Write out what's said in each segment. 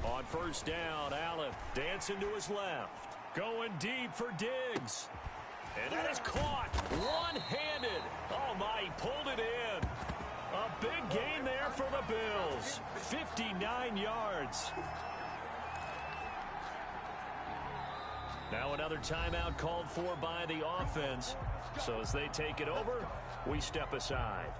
On first down, Allen dancing to his left. Going deep for Diggs. And that is caught one-handed. Oh, my, he pulled it in. A big gain there for the Bills. 59 yards. Now another timeout called for by the offense. So as they take it over, we step aside.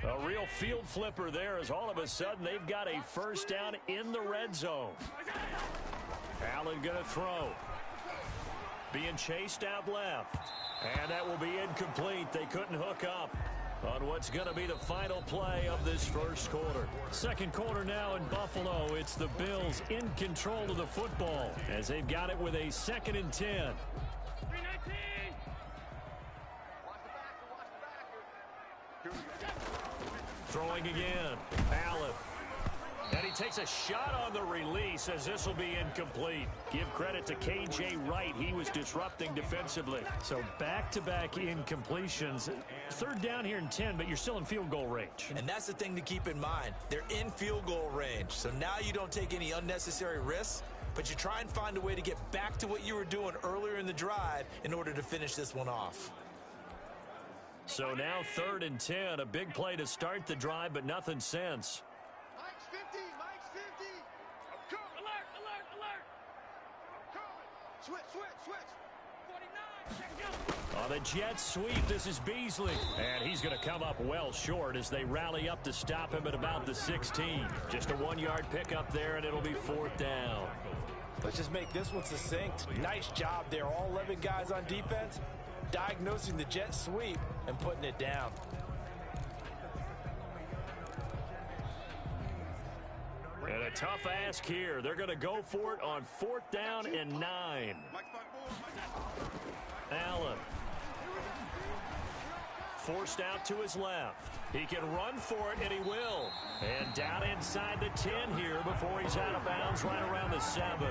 A real field flipper there as all of a sudden they've got a first down in the red zone. Allen going to throw. Being chased out left. And that will be incomplete. They couldn't hook up on what's going to be the final play of this first quarter. Second quarter now in Buffalo. It's the Bills in control of the football as they've got it with a 2nd and 10. Throwing again. Allen. And he takes a shot on the release as this will be incomplete. Give credit to K.J. Wright. He was disrupting defensively. So back-to-back incompletions. Third down here in 10, but you're still in field goal range. And that's the thing to keep in mind. They're in field goal range. So now you don't take any unnecessary risks, but you try and find a way to get back to what you were doing earlier in the drive in order to finish this one off. So now 3rd and 10, a big play to start the drive, but nothing since. Mike's 50, Mike's 50. Alert, alert, alert. Switch. 49. On the jet sweep, this is Beasley. And he's going to come up well short as they rally up to stop him at about the 16. Just a 1-yard pickup there, and it'll be 4th down. Let's just make this one succinct. Nice job there. All 11 guys on defense diagnosing the jet sweep and putting it down. And a tough ask here. They're going to go for it on 4th down and 9. Allen. Forced out to his left. He can run for it, and he will. And down inside the 10 here before he's out of bounds right around the 7.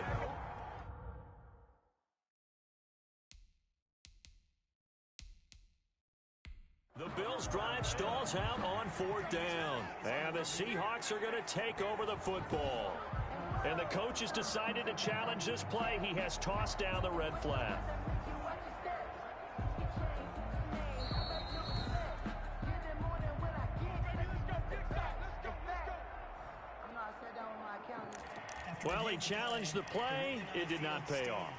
The Bills' drive stalls out on 4th down. And the Seahawks are going to take over the football. And the coach has decided to challenge this play. He has tossed down the red flag. Well, he challenged the play. It did not pay off.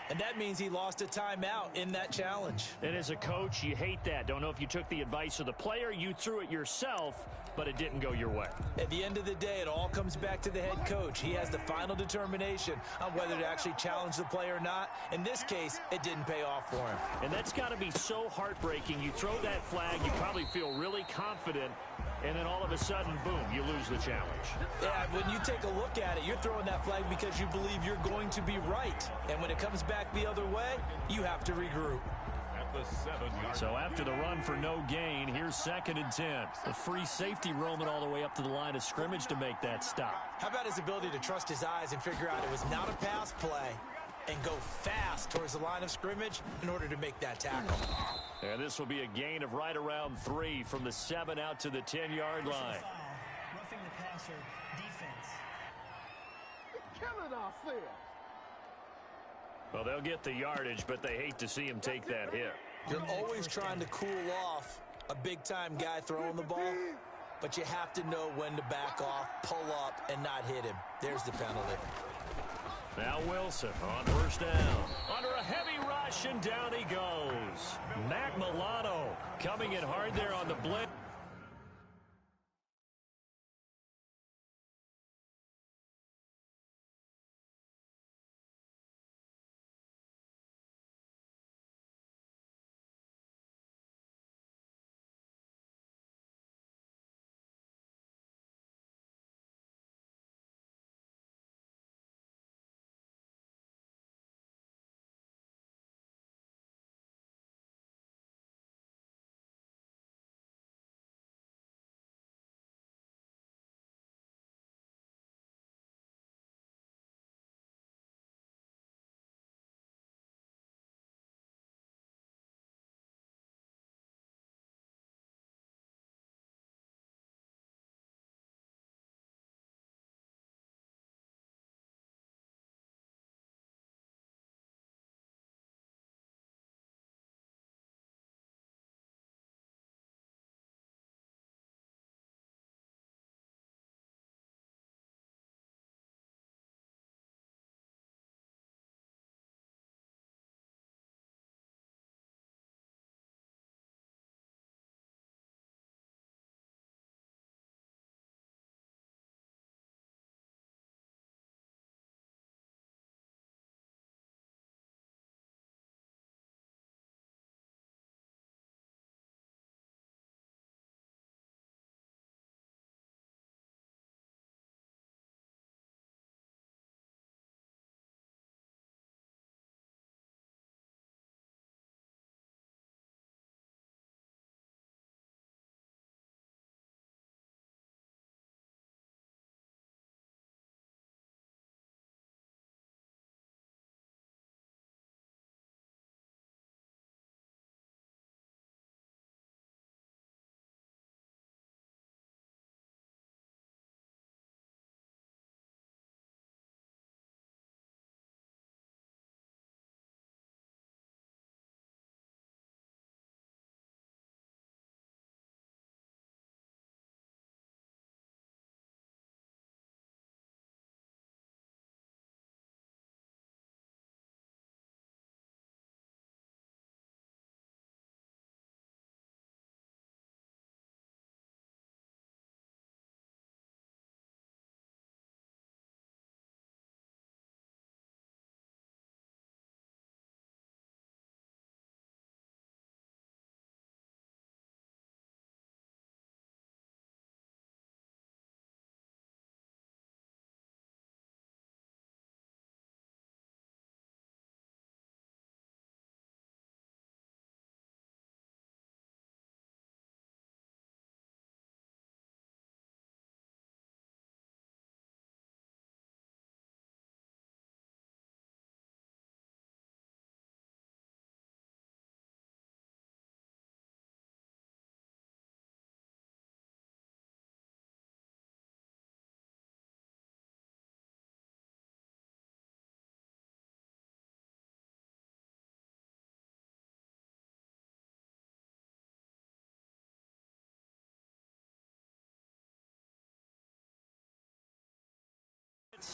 And that means he lost a timeout in that challenge. And as a coach, you hate that. Don't know if you took the advice of the player, you threw it yourself, but it didn't go your way. At the end of the day, it all comes back to the head coach. He has the final determination on whether to actually challenge the play or not. In this case, it didn't pay off for him. And that's got to be so heartbreaking. You throw that flag, you probably feel really confident, and then all of a sudden, boom, you lose the challenge. Yeah, when you take a look at it, you're throwing that flag because you believe you're going to be right. And when it comes back the other way, you have to regroup. So after the run for no gain, here's 2nd and 10. A free safety roaming all the way up to the line of scrimmage to make that stop. How about his ability to trust his eyes and figure out it was not a pass play and go fast towards the line of scrimmage in order to make that tackle. And this will be a gain of right around 3 from the 7 out to the 10-yard line. Roughing the passer, defense. killing ourselves. Well, they'll get the yardage, but they hate to see him take that hit. You're always trying to cool off a big-time guy throwing the ball, but you have to know when to back off, pull up, and not hit him. There's the penalty. Now Wilson on first down. Under a heavy rush, and down he goes. Mac Milano coming in hard there on the blitz.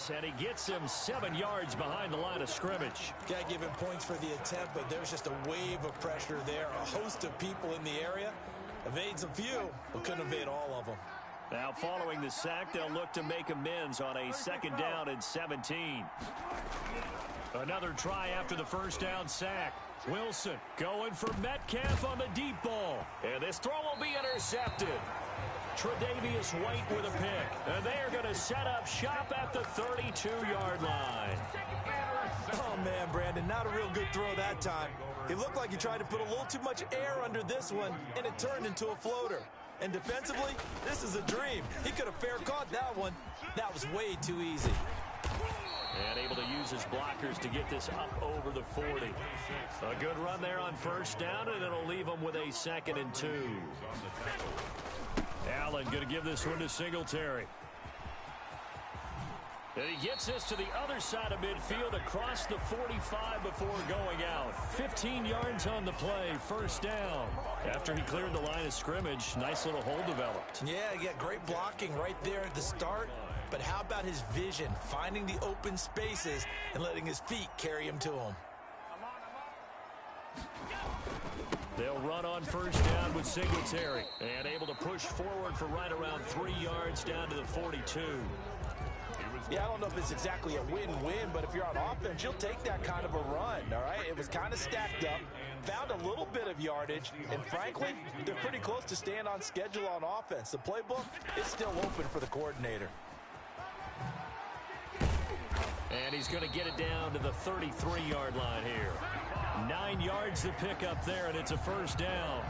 And he gets him 7 yards behind the line of scrimmage. Got to give him points for the attempt, but there's just a wave of pressure there. A host of people in the area. Evades a few, but couldn't evade all of them. Now following the sack, they'll look to make amends on a 2nd down and 17. Another try after the first down sack. Wilson going for Metcalf on the deep ball. And this throw will be intercepted. Tre'Davious White with a pick. And they are going to set up shop at the 32-yard line. Oh, man, Brandon, not a real good throw that time. It looked like he tried to put a little too much air under this one, and it turned into a floater. And defensively, this is a dream. He could have fair caught that one. That was way too easy. And able to use his blockers to get this up over the 40. A good run there on first down, and it'll leave him with a 2nd and 2. Allen going to give this one to Singletary. And he gets this to the other side of midfield across the 45 before going out. 15 yards on the play, first down. After he cleared the line of scrimmage, nice little hole developed. Yeah, great blocking right there at the start. But how about his vision, finding the open spaces and letting his feet carry him to him? They'll run on first down with Singletary. And able to push forward for right around 3 yards down to the 42. Yeah, I don't know if it's exactly a win-win, but if you're on offense, you'll take that kind of a run, all right? It was kind of stacked up, found a little bit of yardage, and frankly, they're pretty close to staying on schedule on offense. The playbook is still open for the coordinator. And he's going to get it down to the 33-yard line here. 9 yards to pick up there, and it's a first down.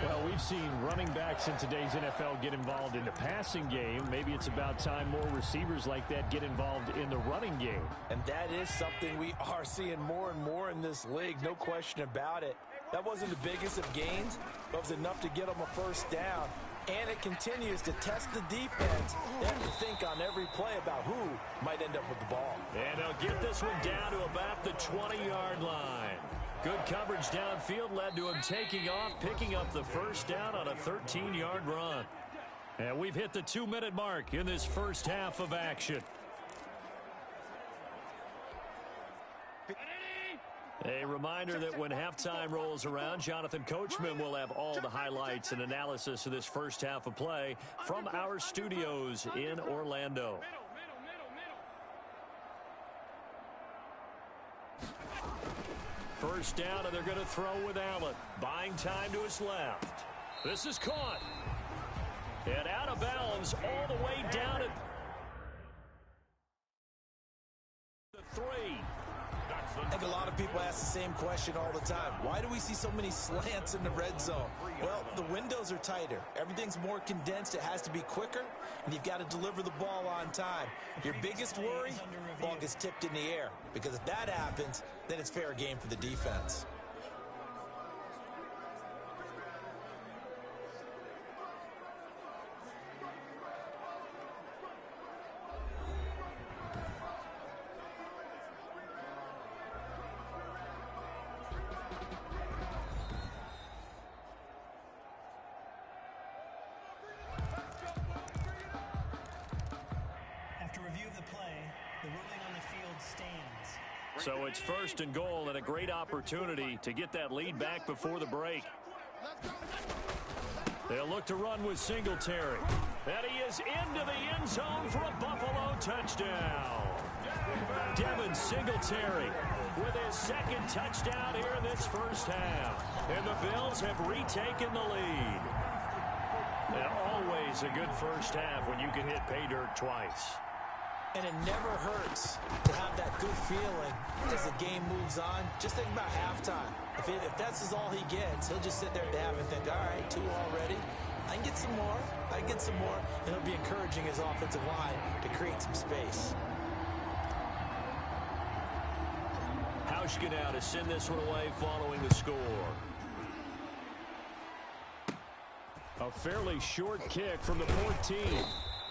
Well, we've seen running backs in today's NFL get involved in the passing game. Maybe it's about time more receivers like that get involved in the running game. And that is something we are seeing more and more in this league, no question about it. That wasn't the biggest of gains, but it was enough to get them a first down. And it continues to test the defense. They have to think on every play about who might end up with the ball. And they'll get this one down to about the 20-yard line. Good coverage downfield led to him taking off, picking up the first down on a 13-yard run. And we've hit the 2-minute mark in this first half of action. A reminder that when halftime rolls around, Jonathan Coachman will have all the highlights and analysis of this first half of play from our studios in Orlando. First down, and they're going to throw with Allen. Buying time to his left. This is caught. And out of bounds all the way down at the 3. I think a lot of people ask the same question all the time. Why do we see so many slants in the red zone? Well, the windows are tighter. Everything's more condensed. It has to be quicker, and you've got to deliver the ball on time. Your biggest worry, ball gets tipped in the air, because if that happens, then it's fair game for the defense. So it's first and goal and a great opportunity to get that lead back before the break. They'll look to run with Singletary. And he is into the end zone for a Buffalo touchdown. Devin Singletary with his second touchdown here in this first half. And the Bills have retaken the lead. And always a good first half when you can hit pay dirt twice. And it never hurts to have that good feeling as the game moves on. Just think about halftime. If that's all he gets, he'll just sit there at the half and think, all right, 2 already. I can get some more. I can get some more. And he'll be encouraging his offensive line to create some space. Hauschka now to send this one away following the score. A fairly short kick from the 14.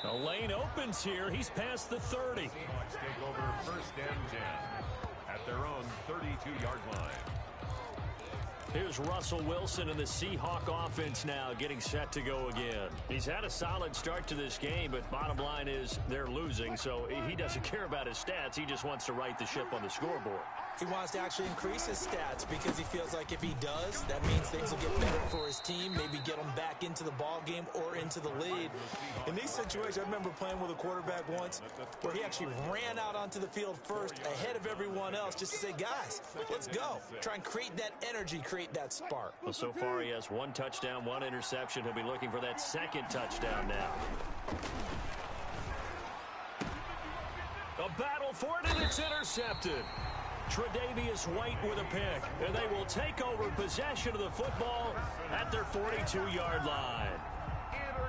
The lane opens here. He's past the 30. Take over first and 10 at their own 32-yard line. Here's Russell Wilson and the Seahawk offense now getting set to go again. He's had a solid start to this game, but bottom line is they're losing, so he doesn't care about his stats. He just wants to right the ship on the scoreboard. He wants to actually increase his stats because he feels like if he does, that means things will get better for his team, maybe get them back into the ball game or into the lead. In these situations, I remember playing with a quarterback once where he actually ran out onto the field first ahead of everyone else just to say, guys, let's go. Try and create that energy, create that spark. Well, so far he has 1 touchdown, 1 interception. He'll be looking for that second touchdown now. A battle for it, and it's intercepted. Tre'Davious White with a pick, and they will take over possession of the football at their 42-yard line.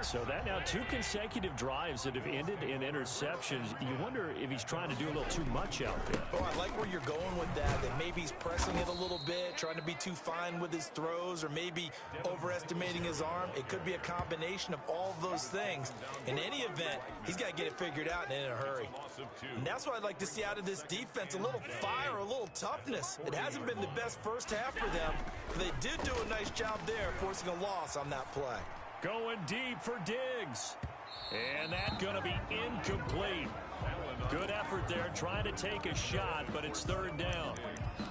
So that now 2 consecutive drives that have ended in interceptions. You wonder if he's trying to do a little too much out there. Oh, I like where you're going with that maybe he's pressing it a little bit, trying to be too fine with his throws, or maybe overestimating his arm. It could be a combination of all of those things. In any event, he's got to get it figured out and in a hurry. And that's what I'd like to see out of this defense, a little fire, a little toughness. It hasn't been the best first half for them, but they did do a nice job there, forcing a loss on that play. Going deep for Diggs. And that's going to be incomplete. Good effort there, trying to take a shot, but it's 3rd down.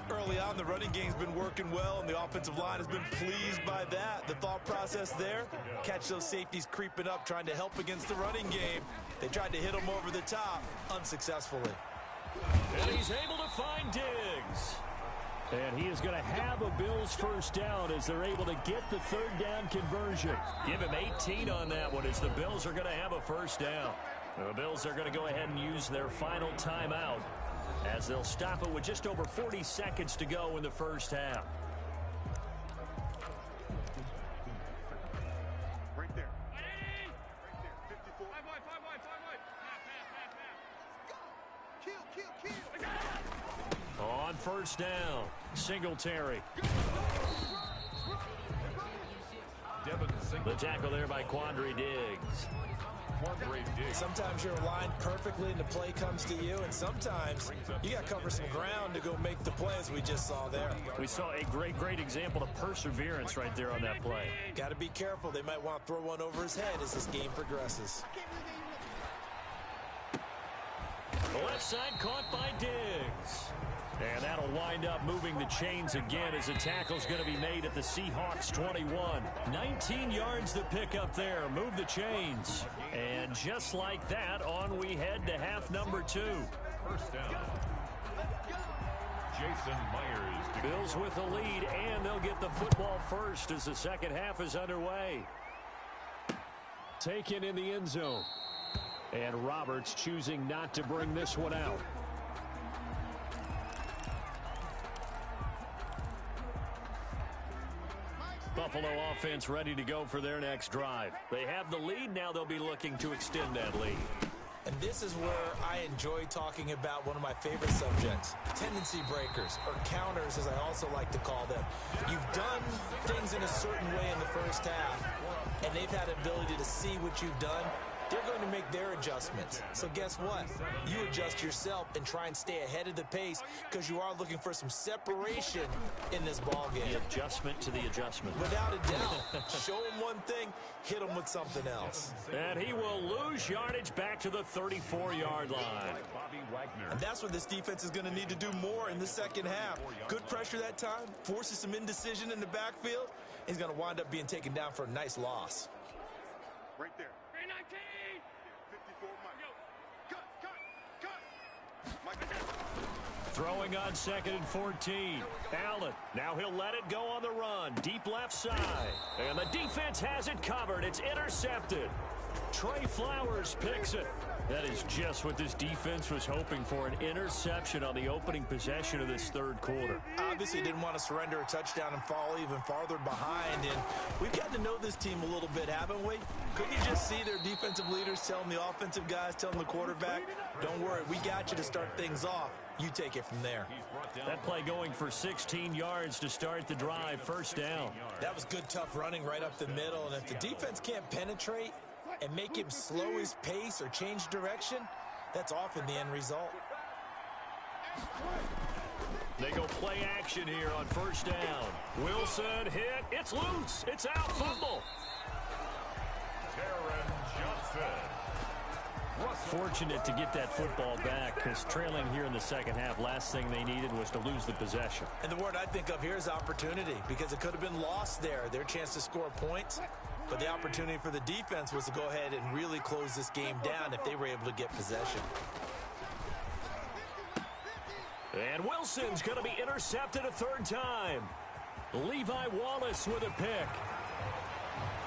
Early on, the running game's been working well, and the offensive line has been pleased by that. The thought process there, catch those safeties creeping up, trying to help against the running game. They tried to hit them over the top, unsuccessfully. And he's able to find Diggs. And he is going to have a Bills first down as they're able to get the 3rd down conversion. Give him 18 on that one as the Bills are going to have a first down. The Bills are going to go ahead and use their final timeout as they'll stop it with just over 40 seconds to go in the first half. Right there. Right there. 54. 5 wide. Kill. On first down, Singletary. The tackle there by Quandre Diggs. Sometimes you're aligned perfectly and the play comes to you, and sometimes you got to cover some ground to go make the play, as we just saw there. We saw a great example of perseverance right there on that play. Got to be careful. They might want to throw one over his head as this game progresses. The left side caught by Diggs. And that'll wind up moving the chains again as the tackle's going to be made at the Seahawks 21. 19 yards to pick up there. Move the chains. And just like that, on we head to half number 2. First down. Jason Myers. Bills with the lead, and they'll get the football first as the second half is underway. Taken in the end zone. And Roberts choosing not to bring this one out. Buffalo offense ready to go for their next drive. They have the lead. Now they'll be looking to extend that lead. And this is where I enjoy talking about one of my favorite subjects, tendency breakers, or counters as I also like to call them. You've done things in a certain way in the first half, and they've had the ability to see what you've done. They're going to make their adjustments. So guess what? You adjust yourself and try and stay ahead of the pace because you are looking for some separation in this ball game. The adjustment to the adjustment. Without a doubt. Show them one thing, hit them with something else. And he will lose yardage back to the 34-yard line. And that's what this defense is going to need to do more in the second half. Good pressure that time, forces some indecision in the backfield. He's going to wind up being taken down for a nice loss. Right there. 54, Mike. Cut. Throwing on 2nd and 14. Allen. Now he'll let it go on the run. Deep left side. And the defense has it covered. It's intercepted. Trey Flowers picks it. That is just what this defense was hoping for, an interception on the opening possession of this third quarter. Obviously didn't want to surrender a touchdown and fall even farther behind. And we've gotten to know this team a little bit, haven't we? Couldn't you just see their defensive leaders telling the offensive guys, telling the quarterback, don't worry, we got you to start things off. You take it from there. That play going for 16 yards to start the drive. First down. That was good, tough running right up the middle. And if the defense can't penetrate and make him slow his pace or change direction, that's often the end result. They go play action here on first down. Wilson hit. It's loose. It's out. Fumble. Taron Johnson. Fortunate to get that football back because trailing here in the second half, last thing they needed was to lose the possession. And the word I think of here is opportunity, because it could have been lost there. Their chance to score points. But the opportunity for the defense was to go ahead and really close this game down if they were able to get possession. And Wilson's going to be intercepted a third time. Levi Wallace with a pick.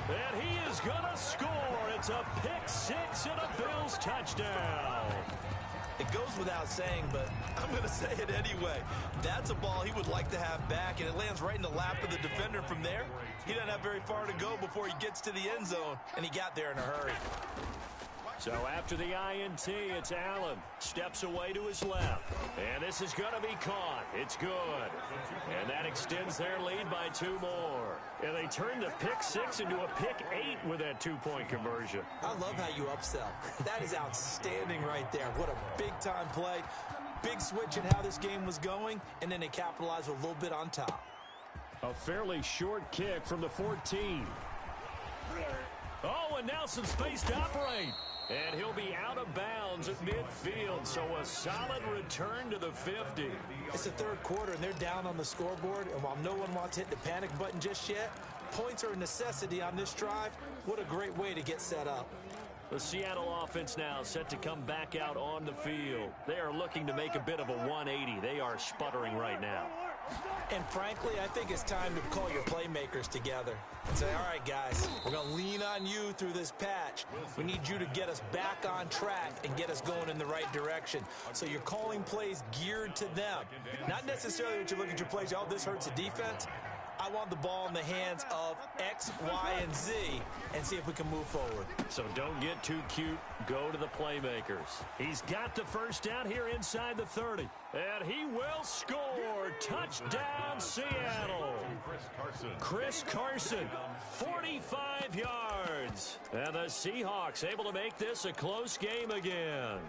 And he is going to score. It's a pick six and a Bills touchdown. It goes without saying, but I'm going to say it anyway. That's a ball he would like to have back, and it lands right in the lap of the defender. From there, he doesn't have very far to go before he gets to the end zone, and he got there in a hurry. So after the INT, it's Allen. Steps away to his left. And this is going to be caught. It's good. And that extends their lead by 2 more. And they turn the pick 6 into a pick 8 with that 2-point conversion. I love how you upsell. That is outstanding right there. What a big-time play. Big switch in how this game was going, and then they capitalized with a little bit on top. A fairly short kick from the 14. Oh, and now some space to operate. And he'll be out of bounds at midfield, so a solid return to the 50. It's the third quarter, and they're down on the scoreboard, and while no one wants to hit the panic button just yet, points are a necessity on this drive. What a great way to get set up. The Seattle offense now set to come back out on the field. They are looking to make a bit of a 180. They are sputtering right now. And frankly, I think it's time to call your playmakers together and say, all right, guys, we're going to lean on you through this patch. We need you to get us back on track and get us going in the right direction. So you're calling plays geared to them. Not necessarily that you look at your plays, oh, this hurts the defense. I want the ball in the hands of X, Y, and Z and see if we can move forward. So don't get too cute. Go to the playmakers. He's got the first down here inside the 30. And he will score. Touchdown, Seattle. Chris Carson, 45 yards. And the Seahawks able to make this a close game again.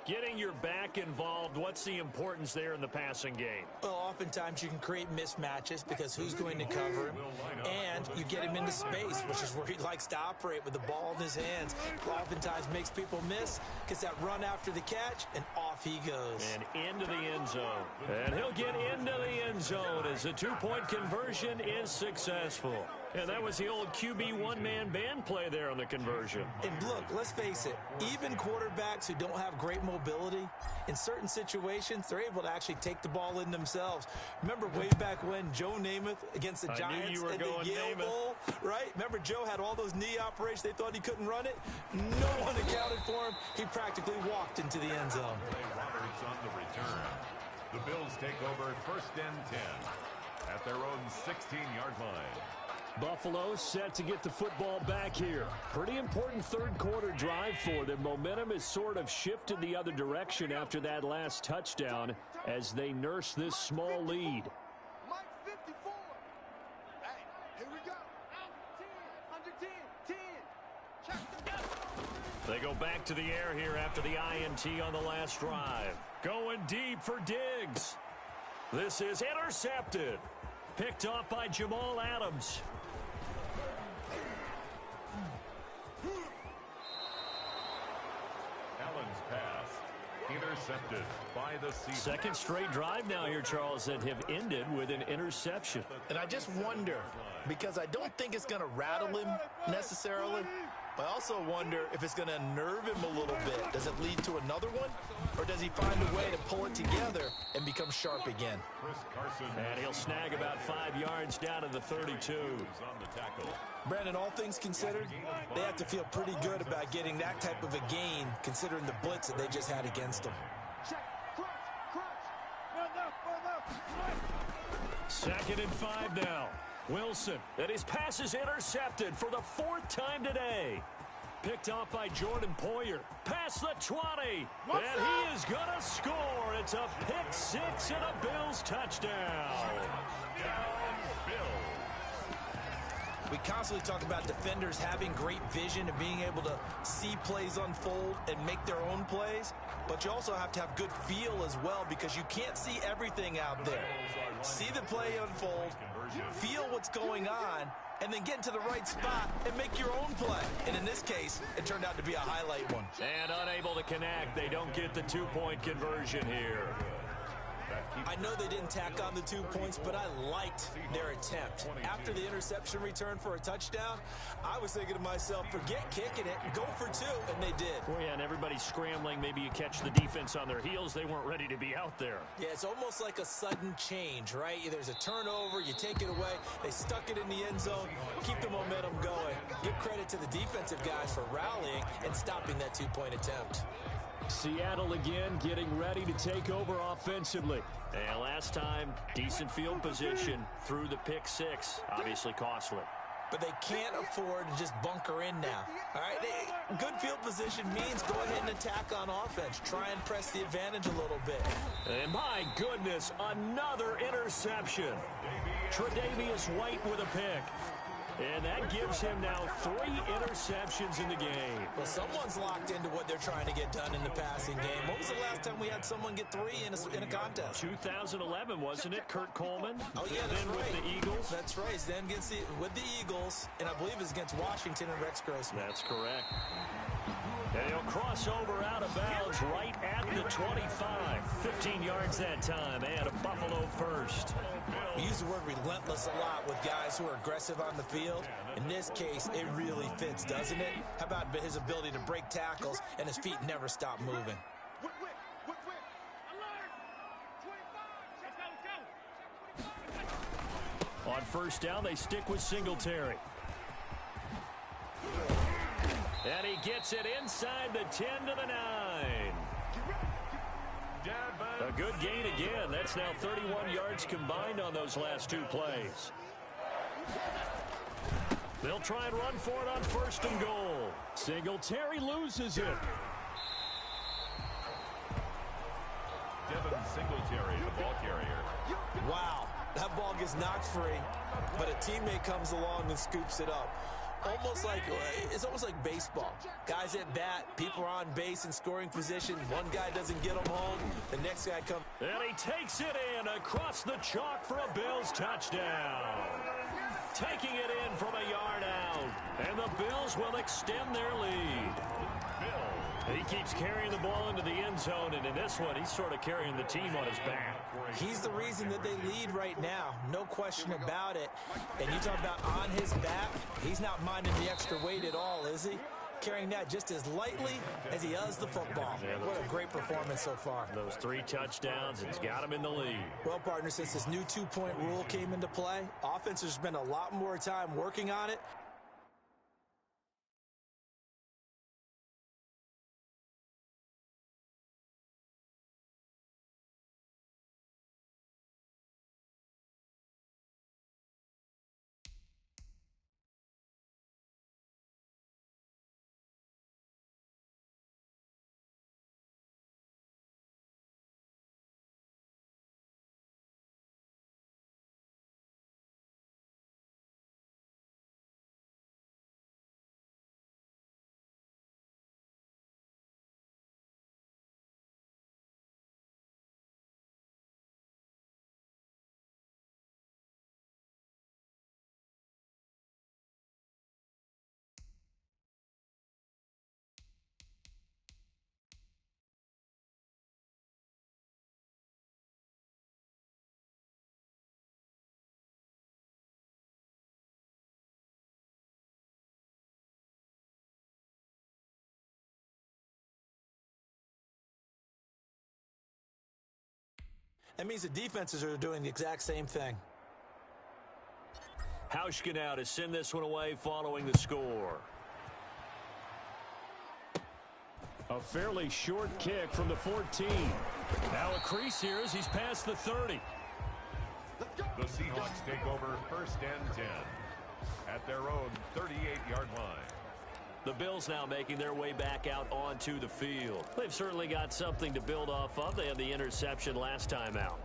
Getting your back involved, what's the importance there in the passing game? Well, oftentimes you can create mismatches because who's going to cover him, and you get him into space, which is where he likes to operate with the ball in his hands. Oftentimes makes people miss, gets that run after the catch, and off he goes. And into the end zone. And he'll get into the end zone as the 2-point conversion is successful. And that was the old QB one-man band play there on the conversion. And look, let's face it, even quarterbacks who don't have great mobility, in certain situations, they're able to actually take the ball in themselves. Remember way back when Joe Namath against the Giants at the Yale Bowl, right? Remember Joe had all those knee operations. They thought he couldn't run it. No one accounted for him. He practically walked into the end zone. Roberts on the return. The Bills take over 1st and 10 at their own 16-yard line. Buffalo set to get the football back here. Pretty important third quarter drive for them. Momentum has sort of shifted the other direction after that last touchdown as they nurse this small lead. Mike 54. Hey, here we go. Out 10, under 10, 10. Check. They go back to the air here after the INT on the last drive. Going deep for Diggs. This is intercepted. Picked off by Jamal Adams. Allen's pass intercepted by the Seahawks. Second straight drive now here, Charles, that have ended with an interception. And I just wonder, because I don't think it's going to rattle him necessarily, but I also wonder if it's going to unnerve him a little bit. Does it lead to another one? Or does he find a way to pull it together and become sharp again? And he'll snag about 5 yards down to the 32. Brandon, all things considered, they have to feel pretty good about getting that type of a gain considering the blitz that they just had against them. Second and 5 now. Wilson, and his pass is intercepted for the 4th time today. Picked off by Jordan Poyer. Past the 20. And he is going to score. It's a pick 6 and a Bills touchdown. We constantly talk about defenders having great vision and being able to see plays unfold and make their own plays. But you also have to have good feel as well because you can't see everything out there. See the play unfold, feel what's going on, and then get into the right spot and make your own play. And in this case, it turned out to be a highlight one. And unable to connect. They don't get the 2-point conversion here. I know they didn't tack on the 2 points, but I liked their attempt. After the interception return for a touchdown, I was thinking to myself, forget kicking it, go for 2, and they did. Well, yeah, and everybody's scrambling. Maybe you catch the defense on their heels. They weren't ready to be out there. Yeah, it's almost like a sudden change, right? There's a turnover, you take it away, they stuck it in the end zone, keep the momentum going. Give credit to the defensive guys for rallying and stopping that 2-point attempt. Seattle again getting ready to take over offensively. And last time, decent field position through the pick six. Obviously costly. But they can't afford to just bunker in now. All right, good field position means go ahead and attack on offense. Try and press the advantage a little bit. And my goodness, another interception. Tre'Davious White with a pick. And that gives him now 3 interceptions in the game. Well, someone's locked into what they're trying to get done in the passing game. When was the last time we had someone get 3 in a contest? 2011, wasn't it, Kurt Coleman? Oh, yeah, that's then right. with the Eagles. That's right. Then with the Eagles, and I believe it's against Washington and Rex Grossman. That's correct. And he'll cross over out of bounds right at the 25. 15 yards that time, and a Buffalo first. We use the word relentless a lot with guys who are aggressive on the field. In this case, it really fits, doesn't it? How about his ability to break tackles and his feet never stop moving? On first down, they stick with Singletary. And he gets it inside the 10 to the 9. A good gain again. That's now 31 yards combined on those last 2 plays. They'll try and run for it on first and goal. Singletary loses it. Devin Singletary, the ball carrier. Wow, that ball gets knocked free, but a teammate comes along and scoops it up. It's almost like baseball. Guys at bat, people are on base in scoring position. One guy doesn't get them home, the next guy comes. And he takes it in across the chalk for a Bills touchdown. Taking it in from a yard out. And the Bills will extend their lead. He keeps carrying the ball into the end zone, and in this one, he's sort of carrying the team on his back. He's the reason that they lead right now. No question about it. And you talk about on his back, he's not minding the extra weight at all, is he? Carrying that just as lightly as he does the football. What a great performance so far. Those 3 touchdowns, it's got him in the lead. Well, partner, since this new 2-point rule came into play, offense has spent a lot more time working on it. That means the defenses are doing the exact same thing. Hauschka now to send this one away following the score. A fairly short kick from the 14. Now a crease here as he's past the 30. The Seahawks take over first and 10 at their own 38-yard line. The Bills now making their way back out onto the field. They've certainly got something to build off of. They had the interception last time out.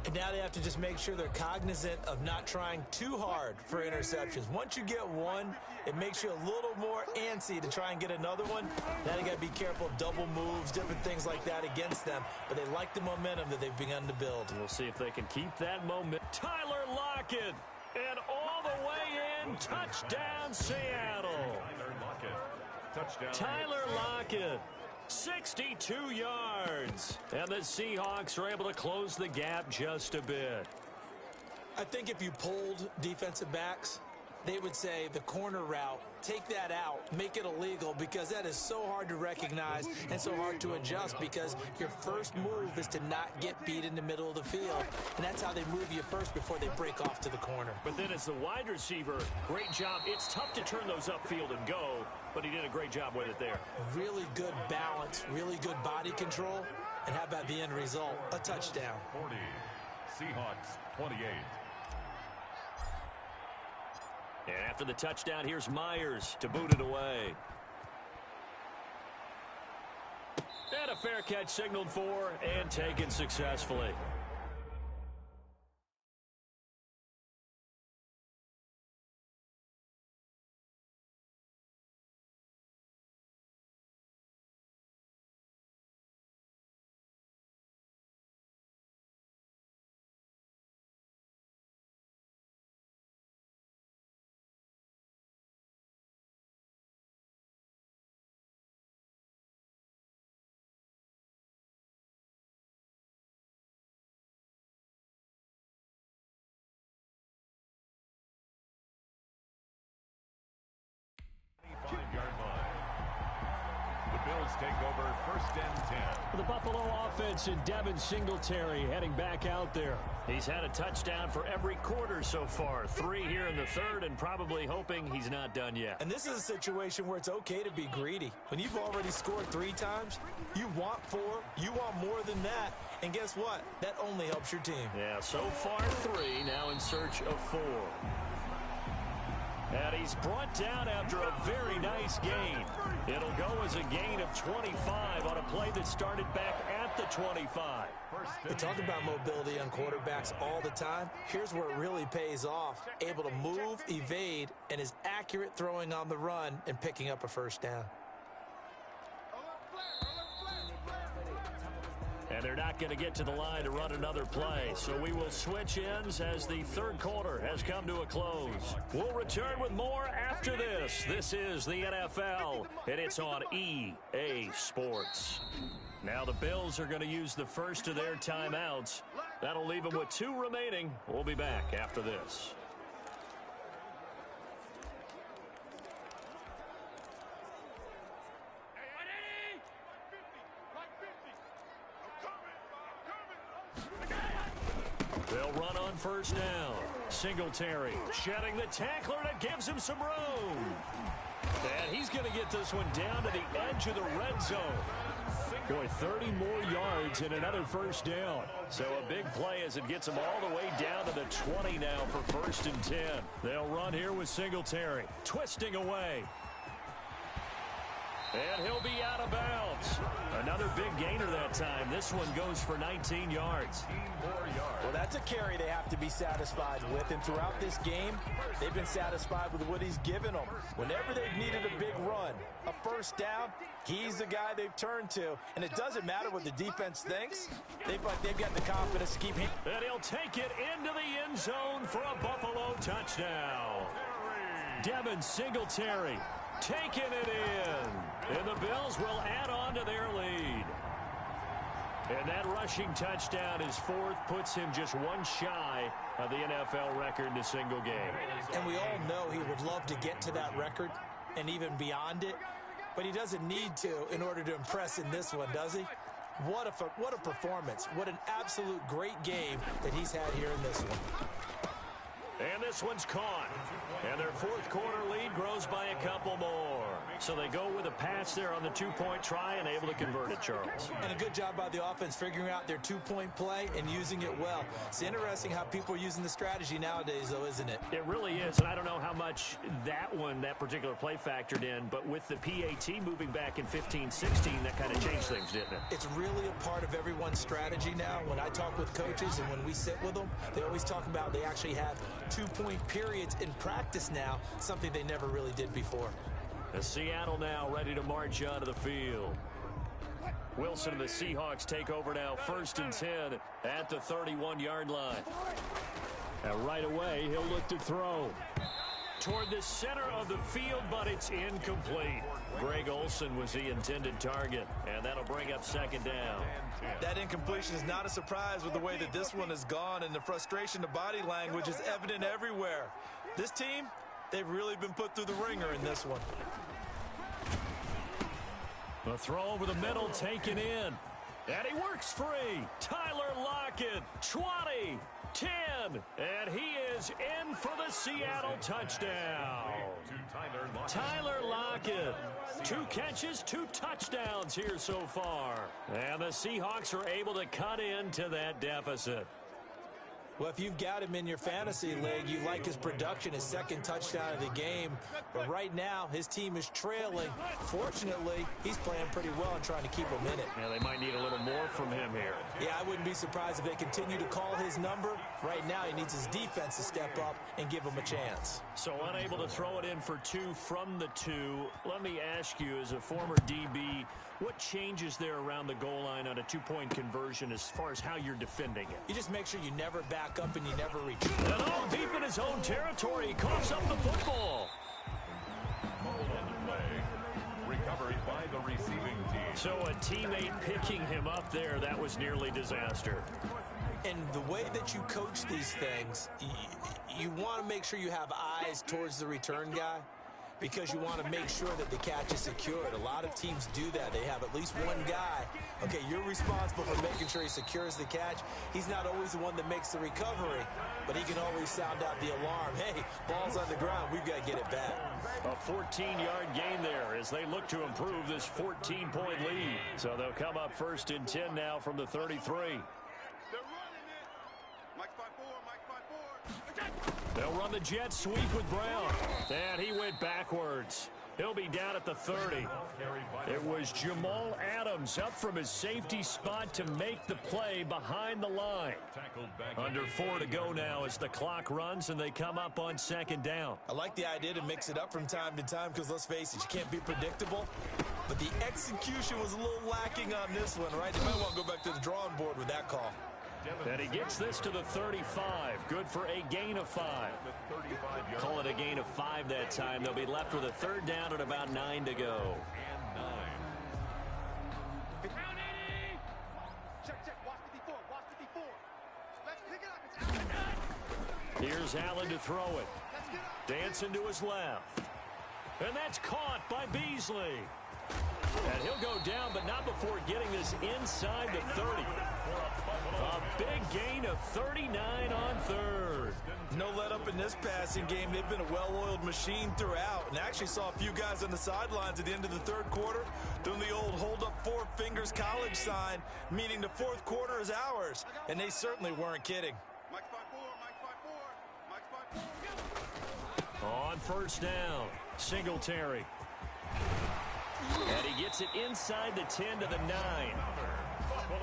And now they have to just make sure they're cognizant of not trying too hard for interceptions. Once you get one, it makes you a little more antsy to try and get another one. Now you got to be careful of double moves, different things like that against them. But they like the momentum that they've begun to build. We'll see if they can keep that momentum. Tyler Lockett, and all the way in, touchdown Seattle. Tyler Lockett, 62 yards. And the Seahawks are able to close the gap just a bit. I think if you polled defensive backs, they would say the corner route, take that out, make it illegal, because that is so hard to recognize and so hard to adjust, because your first move is to not get beat in the middle of the field. And that's how they move you first before they break off to the corner. But then as the wide receiver, great job. It's tough to turn those upfield and go, but he did a great job with it there. Really good balance, really good body control. And how about the end result? A touchdown. 40, Seahawks 28. And after the touchdown, here's Myers to boot it away. And a fair catch signaled for and taken successfully. Take over first and 10. The Buffalo offense and Devin Singletary heading back out there. He's had a touchdown for every quarter so far. 3 here in the third, and probably hoping he's not done yet. And this is a situation where it's okay to be greedy. When you've already scored 3 times, you want 4, you want more than that. And guess what? That only helps your team. Yeah, so far 3, now in search of 4. And he's brought down after a very nice gain. It'll go as a gain of 25 on a play that started back at the 25. They talk about mobility on quarterbacks all the time. Here's where it really pays off. Able to move, evade, and is accurate throwing on the run and picking up a first down. And they're not going to get to the line to run another play. So we will switch ends as the third quarter has come to a close. We'll return with more after this. This is the NFL, and it's on EA Sports. Now the Bills are going to use the first of their timeouts. That'll leave them with 2 remaining. We'll be back after this. They'll run on first down. Singletary shedding the tackler, and it gives him some room. And he's going to get this one down to the edge of the red zone. Boy, 30 more yards and another first down. So a big play as it gets them all the way down to the 20 now for first and 10. They'll run here with Singletary, twisting away. And he'll be out of bounds. Another big gainer that time. This one goes for 19 yards. Well, that's a carry they have to be satisfied with. And throughout this game, they've been satisfied with what he's given them. Whenever they've needed a big run, a first down, he's the guy they've turned to. And it doesn't matter what the defense thinks. They've got the confidence to keep hitting. And he'll take it into the end zone for a Buffalo touchdown. Devin Singletary taking it in. And the Bills will add on to their lead. And that rushing touchdown is 4th, puts him just 1 shy of the NFL record in a single game. And we all know he would love to get to that record and even beyond it, but he doesn't need to in order to impress in this one, does he? What a performance. What an absolute great game that he's had here in this one. And this one's caught. And their 4th quarter lead grows by a couple more. So they go with a pass there on the 2-point try and able to convert it, Charles. And a good job by the offense figuring out their 2-point play and using it well. It's interesting how people are using the strategy nowadays, though, isn't it? It really is, and I don't know how much that particular play factored in, but with the PAT moving back in 15-16, that kind of changed things, didn't it? It's really a part of everyone's strategy now. When I talk with coaches and when we sit with them, they always talk about they actually have 2-point periods in practice now, something they never really did before. Seattle now ready to march onto the field. Wilson and the Seahawks take over now, 1st and 10 at the 31-yard line. And right away, he'll look to throw toward the center of the field, but it's incomplete. Greg Olsen was the intended target, and that'll bring up 2nd down. That incompletion is not a surprise with the way that this one has gone, and the frustration, the body language is evident everywhere. This team, They've really been put through the ringer in this one. The throw over the middle taken in. And he works free. Tyler Lockett, 20, 10, and he is in for the Seattle touchdown. Tyler Lockett, 2 catches, 2 touchdowns here so far. And the Seahawks are able to cut into that deficit. Well, if you've got him in your fantasy league, you like his production, his second touchdown of the game. But right now, his team is trailing. Fortunately, he's playing pretty well and trying to keep him in it. Yeah, they might need a little more from him here. Yeah, I wouldn't be surprised if they continue to call his number. Right now, he needs his defense to step up and give him a chance. So unable to throw it in for 2 from the 2. Let me ask you, as a former DB, what changes there around the goal line on a 2-point conversion as far as how you're defending it? You just make sure you never back up and you never retreat. And all deep in his own territory, he coughs up the football. Recovered by the receiving team. So a teammate picking him up there, that was nearly disaster. And the way that you coach these things, you want to make sure you have eyes towards the return guy, because you want to make sure that the catch is secured. A lot of teams do that. They have at least one guy. Okay, you're responsible for making sure he secures the catch. He's not always the one that makes the recovery, but he can always sound out the alarm. Hey, ball's on the ground. We've got to get it back. A 14-yard gain there as they look to improve this 14-point lead. So they'll come up 1st and 10 now from the 33. They'll run the jet sweep with Brown. And he went backwards. He'll be down at the 30. It was Jamal Adams up from his safety spot to make the play behind the line. Under 4 to go now as the clock runs and they come up on 2nd down. I like the idea to mix it up from time to time because, let's face it, you can't be predictable. But the execution was a little lacking on this one, right? You might want to go back to the drawing board with that call. And he gets this to the 35. Good for a gain of 5. Call it a gain of 5 that time. They'll be left with a 3rd down at about 9 to go. Here's Allen to throw it. Dancing to his left. And that's caught by Beasley. And he'll go down, but not before getting this inside the 30. A big gain of 39 on 3rd. No let up in this passing game. They've been a well-oiled machine throughout. And actually saw a few guys on the sidelines at the end of the 3rd quarter doing the old hold up 4 fingers college sign, meaning the 4th quarter is ours. And they certainly weren't kidding. On 1st down, Singletary. And he gets it inside the 10 to the 9.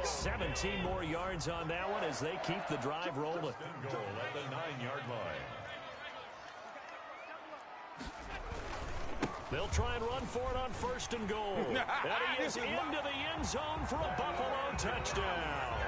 17 more yards on that one as they keep the drive rolling. Goal at the 9-yard line. They'll try and run for it on 1st and goal. And he is into the end zone for a Buffalo touchdown.